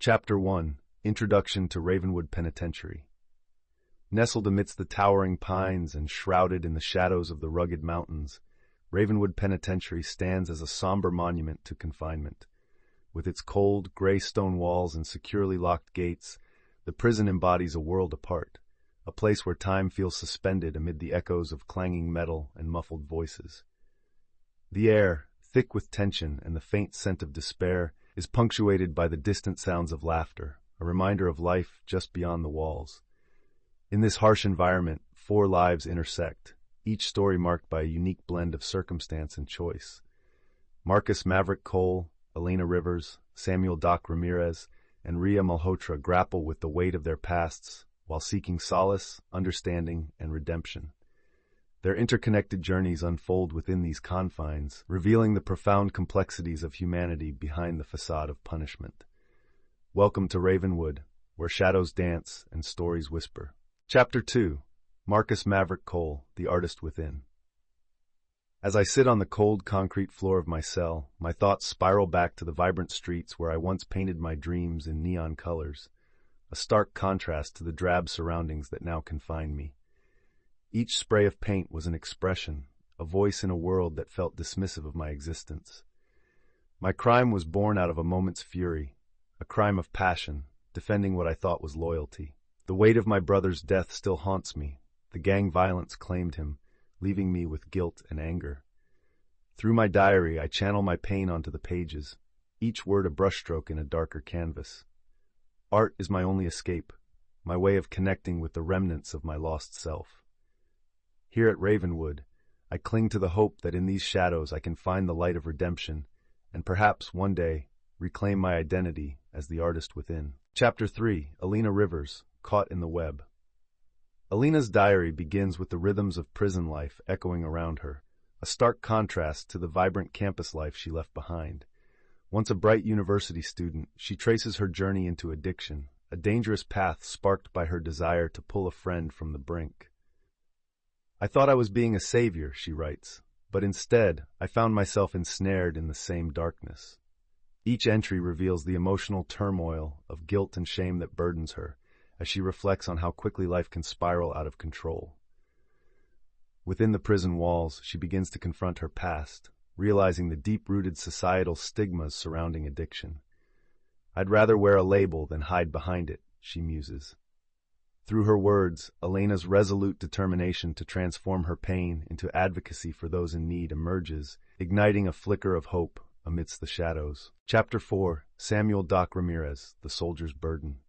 Chapter 1: Introduction to Ravenwood Penitentiary. Nestled amidst the towering pines and shrouded in the shadows of the rugged mountains, Ravenwood Penitentiary stands as a somber monument to confinement. With its cold, gray stone walls and securely locked gates, the prison embodies a world apart, a place where time feels suspended amid the echoes of clanging metal and muffled voices. The air, thick with tension and the faint scent of despair, is punctuated by the distant sounds of laughter, a reminder of life just beyond the walls. In this harsh environment, 4 lives intersect, each story marked by a unique blend of circumstance and choice. Marcus Maverick Cole, Elena Rivers, Samuel Doc Ramirez, and Ria Malhotra grapple with the weight of their pasts while seeking solace, understanding, and redemption. Their interconnected journeys unfold within these confines, revealing the profound complexities of humanity behind the facade of punishment. Welcome to Ravenwood, where shadows dance and stories whisper. Chapter 2: Marcus Maverick Cole, the Artist Within. As I sit on the cold concrete floor of my cell, my thoughts spiral back to the vibrant streets where I once painted my dreams in neon colors, a stark contrast to the drab surroundings that now confine me. Each spray of paint was an expression, a voice in a world that felt dismissive of my existence. My crime was born out of a moment's fury, a crime of passion, defending what I thought was loyalty. The weight of my brother's death still haunts me. The gang violence claimed him, leaving me with guilt and anger. Through my diary, I channel my pain onto the pages, each word a brushstroke in a darker canvas. Art is my only escape, my way of connecting with the remnants of my lost self. Here at Ravenwood, I cling to the hope that in these shadows I can find the light of redemption, and perhaps one day reclaim my identity as the artist within. Chapter 3: Elena Rivers, Caught in the Web. Elena's diary begins with the rhythms of prison life echoing around her, a stark contrast to the vibrant campus life she left behind. Once a bright university student, she traces her journey into addiction, a dangerous path sparked by her desire to pull a friend from the brink. I thought I was being a savior, she writes, but instead I found myself ensnared in the same darkness. Each entry reveals the emotional turmoil of guilt and shame that burdens her, as she reflects on how quickly life can spiral out of control. Within the prison walls, she begins to confront her past, realizing the deep-rooted societal stigmas surrounding addiction. "I'd rather wear a label than hide behind it," she muses. Through her words, Elena's resolute determination to transform her pain into advocacy for those in need emerges, igniting a flicker of hope amidst the shadows. Chapter 4: Samuel Doc Ramirez, The Soldier's Burden.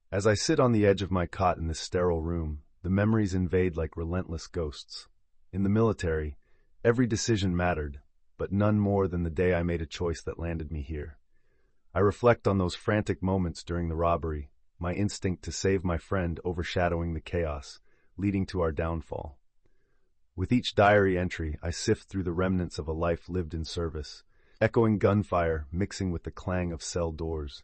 As I sit on the edge of my cot in this sterile room, the memories invade like relentless ghosts. In the military, every decision mattered, but none more than the day I made a choice that landed me here. I reflect on those frantic moments during the robbery, my instinct to save my friend overshadowing the chaos, leading to our downfall. With each diary entry, I sift through the remnants of a life lived in service, echoing gunfire mixing with the clang of cell doors.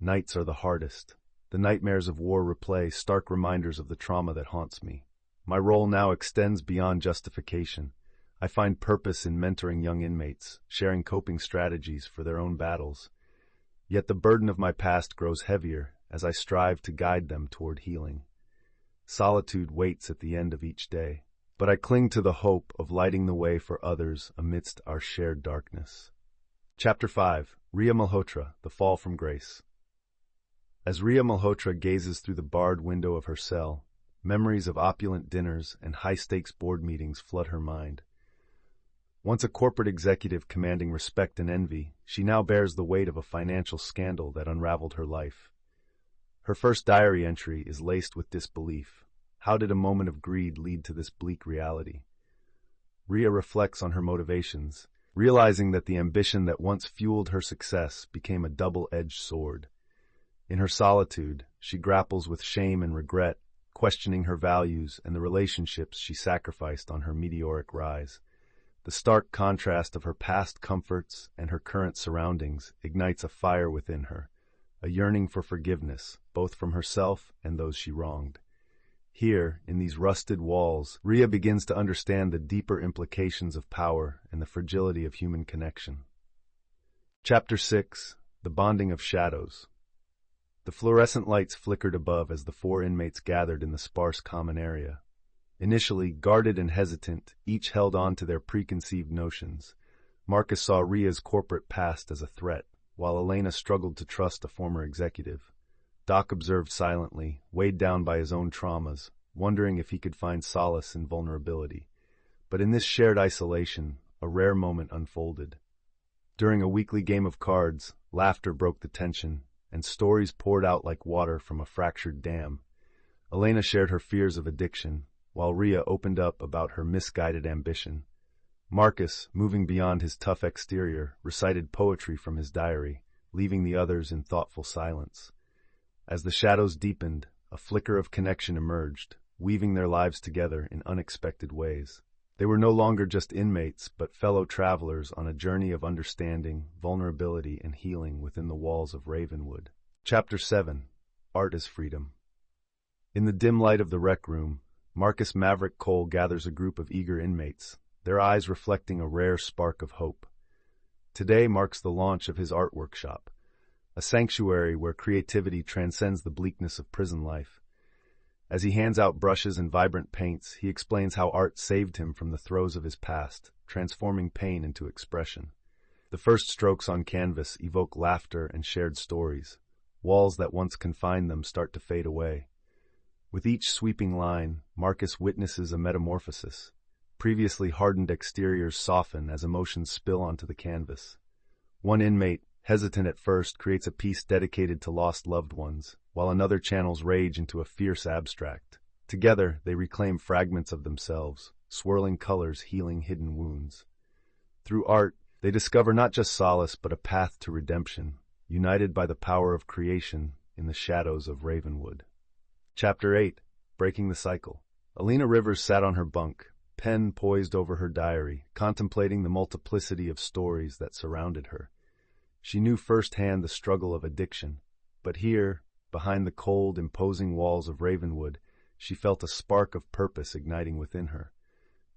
Nights are the hardest. The nightmares of war replay, stark reminders of the trauma that haunts me. My role now extends beyond justification. I find purpose in mentoring young inmates, sharing coping strategies for their own battles. Yet the burden of my past grows heavier as I strive to guide them toward healing. Solitude waits at the end of each day, but I cling to the hope of lighting the way for others amidst our shared darkness. Chapter 5: Ria Malhotra, The Fall from Grace. As Ria Malhotra gazes through the barred window of her cell, memories of opulent dinners and high-stakes board meetings flood her mind. Once a corporate executive commanding respect and envy, she now bears the weight of a financial scandal that unraveled her life. Her first diary entry is laced with disbelief. How did a moment of greed lead to this bleak reality? Ria reflects on her motivations, realizing that the ambition that once fueled her success became a double-edged sword. In her solitude, she grapples with shame and regret, questioning her values and the relationships she sacrificed on her meteoric rise. The stark contrast of her past comforts and her current surroundings ignites a fire within her, a yearning for forgiveness, both from herself and those she wronged. Here, in these rusted walls, Ria begins to understand the deeper implications of power and the fragility of human connection. Chapter 6: The bonding of shadows. The fluorescent lights flickered above as the four inmates gathered in the sparse common area. Initially, guarded and hesitant, each held on to their preconceived notions. Marcus saw Ria's corporate past as a threat, while Elena struggled to trust a former executive. Doc observed silently, weighed down by his own traumas, wondering if he could find solace in vulnerability. But in this shared isolation, a rare moment unfolded. During a weekly game of cards, laughter broke the tension, and stories poured out like water from a fractured dam. Elena shared her fears of addiction, while Ria opened up about her misguided ambition. Marcus, moving beyond his tough exterior, recited poetry from his diary, leaving the others in thoughtful silence. As the shadows deepened, a flicker of connection emerged, weaving their lives together in unexpected ways. They were no longer just inmates, but fellow travelers on a journey of understanding, vulnerability, and healing within the walls of Ravenwood. Chapter 7. Art as Freedom. In the dim light of the rec room, Marcus Maverick Cole gathers a group of eager inmates, their eyes reflecting a rare spark of hope. Today marks the launch of his art workshop, a sanctuary where creativity transcends the bleakness of prison life. As he hands out brushes and vibrant paints, he explains how art saved him from the throes of his past, transforming pain into expression. The first strokes on canvas evoke laughter and shared stories. Walls that once confined them start to fade away. With each sweeping line, Marcus witnesses a metamorphosis. Previously hardened exteriors soften as emotions spill onto the canvas. One inmate, hesitant at first, creates a piece dedicated to lost loved ones, while another channels rage into a fierce abstract. Together, they reclaim fragments of themselves, swirling colors healing hidden wounds. Through art, they discover not just solace but a path to redemption, united by the power of creation in the shadows of Ravenwood. Chapter 8. Breaking the Cycle. Elena Rivers sat on her bunk, pen poised over her diary, contemplating the multiplicity of stories that surrounded her. She knew firsthand the struggle of addiction, but here, behind the cold, imposing walls of Ravenwood, she felt a spark of purpose igniting within her.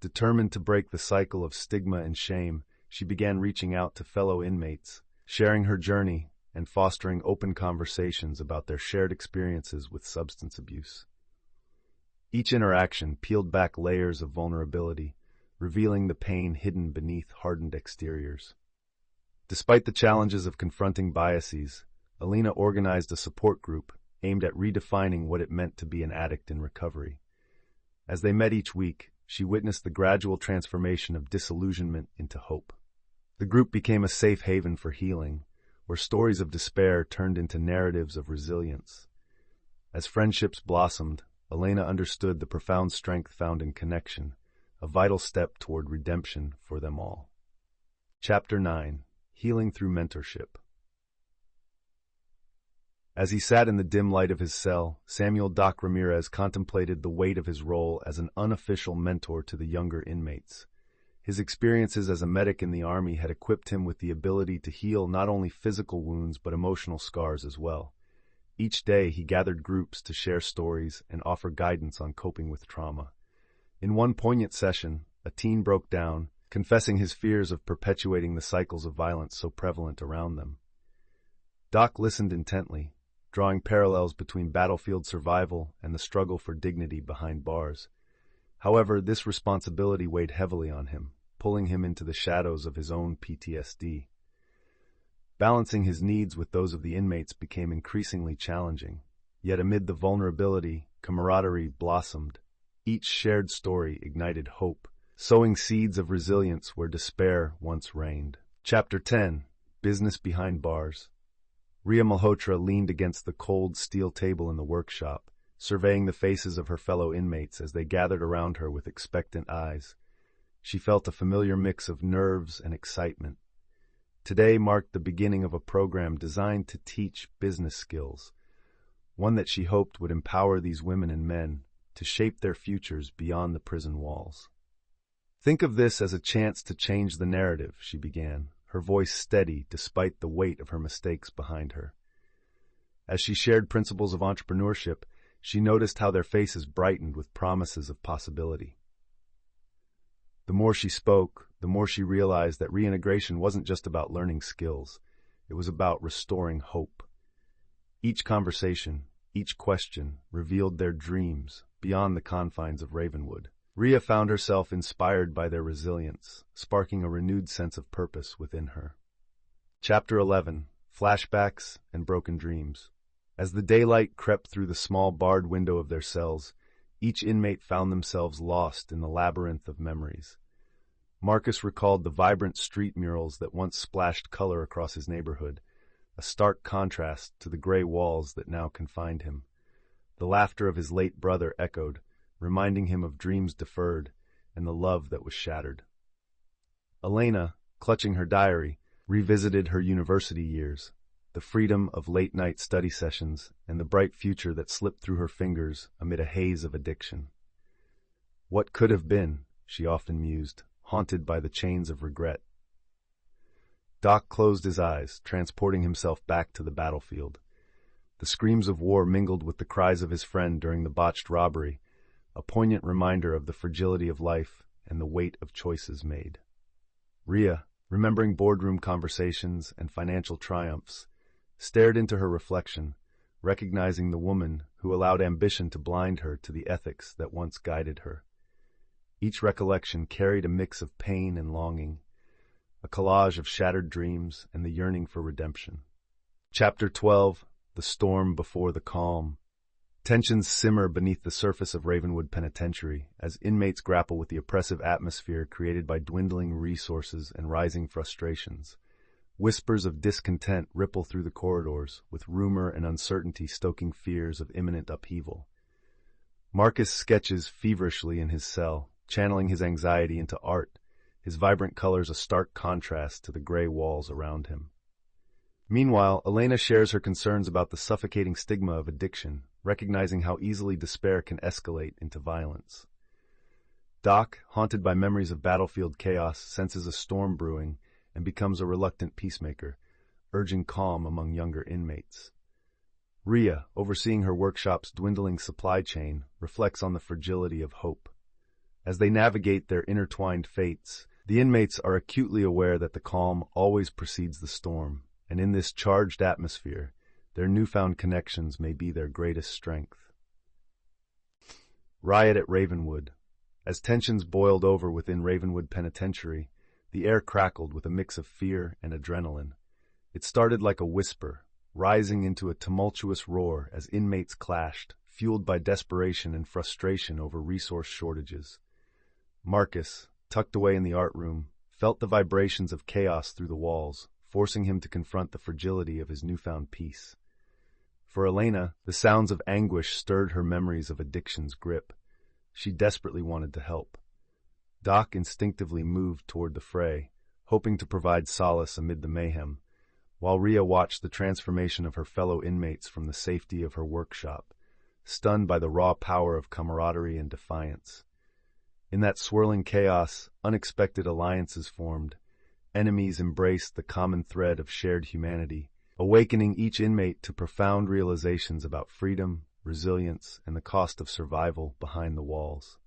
Determined to break the cycle of stigma and shame, she began reaching out to fellow inmates, sharing her journey and fostering open conversations about their shared experiences with substance abuse. Each interaction peeled back layers of vulnerability, revealing the pain hidden beneath hardened exteriors. Despite the challenges of confronting biases, Elena organized a support group aimed at redefining what it meant to be an addict in recovery. As they met each week, she witnessed the gradual transformation of disillusionment into hope. The group became a safe haven for healing, where stories of despair turned into narratives of resilience. As friendships blossomed, Elena understood the profound strength found in connection, a vital step toward redemption for them all. Chapter 9. Healing Through Mentorship. As he sat in the dim light of his cell, Samuel Doc Ramirez contemplated the weight of his role as an unofficial mentor to the younger inmates. His experiences as a medic in the Army had equipped him with the ability to heal not only physical wounds but emotional scars as well. Each day he gathered groups to share stories and offer guidance on coping with trauma. In one poignant session, a teen broke down, confessing his fears of perpetuating the cycles of violence so prevalent around them. Doc listened intently, drawing parallels between battlefield survival and the struggle for dignity behind bars. However, this responsibility weighed heavily on him, pulling him into the shadows of his own PTSD. Balancing his needs with those of the inmates became increasingly challenging, yet amid the vulnerability, camaraderie blossomed. Each shared story ignited hope, sowing seeds of resilience where despair once reigned. Chapter 10. Business Behind Bars. Ria Malhotra leaned against the cold steel table in the workshop, surveying the faces of her fellow inmates as they gathered around her with expectant eyes. She felt a familiar mix of nerves and excitement. Today marked the beginning of a program designed to teach business skills, one that she hoped would empower these women and men to shape their futures beyond the prison walls. "Think of this as a chance to change the narrative," she began, her voice steady despite the weight of her mistakes behind her. As she shared principles of entrepreneurship, she noticed how their faces brightened with promises of possibility. The more she spoke, the more she realized that reintegration wasn't just about learning skills. It was about restoring hope. Each conversation, each question, revealed their dreams beyond the confines of Ravenwood. Rhea found herself inspired by their resilience, sparking a renewed sense of purpose within her. Chapter 11. Flashbacks and Broken Dreams. As the daylight crept through the small barred window of their cells, each inmate found themselves lost in the labyrinth of memories. Marcus recalled the vibrant street murals that once splashed color across his neighborhood, a stark contrast to the gray walls that now confined him. The laughter of his late brother echoed, reminding him of dreams deferred and the love that was shattered. Elena, clutching her diary, revisited her university years, the freedom of late-night study sessions and the bright future that slipped through her fingers amid a haze of addiction. What could have been, she often mused, haunted by the chains of regret. Doc closed his eyes, transporting himself back to the battlefield. The screams of war mingled with the cries of his friend during the botched robbery, a poignant reminder of the fragility of life and the weight of choices made. Rhea, remembering boardroom conversations and financial triumphs, stared into her reflection, recognizing the woman who allowed ambition to blind her to the ethics that once guided her. Each recollection carried a mix of pain and longing, a collage of shattered dreams and the yearning for redemption. Chapter 12. The Storm Before the Calm. Tensions simmer beneath the surface of Ravenwood Penitentiary as inmates grapple with the oppressive atmosphere created by dwindling resources and rising frustrations. Whispers of discontent ripple through the corridors, with rumor and uncertainty stoking fears of imminent upheaval. Marcus sketches feverishly in his cell, channeling his anxiety into art, his vibrant colors a stark contrast to the gray walls around him. Meanwhile, Elena shares her concerns about the suffocating stigma of addiction, recognizing how easily despair can escalate into violence. Doc, haunted by memories of battlefield chaos, senses a storm brewing and becomes a reluctant peacemaker, urging calm among younger inmates. Rhea, overseeing her workshop's dwindling supply chain, reflects on the fragility of hope. As they navigate their intertwined fates, the inmates are acutely aware that the calm always precedes the storm, and in this charged atmosphere, their newfound connections may be their greatest strength. Riot at Ravenwood. As tensions boiled over within Ravenwood Penitentiary, the air crackled with a mix of fear and adrenaline. It started like a whisper, rising into a tumultuous roar as inmates clashed, fueled by desperation and frustration over resource shortages. Marcus, tucked away in the art room, felt the vibrations of chaos through the walls, forcing him to confront the fragility of his newfound peace. For Elena, the sounds of anguish stirred her memories of addiction's grip. She desperately wanted to help. Doc instinctively moved toward the fray, hoping to provide solace amid the mayhem, while Rhea watched the transformation of her fellow inmates from the safety of her workshop, stunned by the raw power of camaraderie and defiance. In that swirling chaos, unexpected alliances formed. Enemies embraced the common thread of shared humanity, awakening each inmate to profound realizations about freedom, resilience, and the cost of survival behind the walls.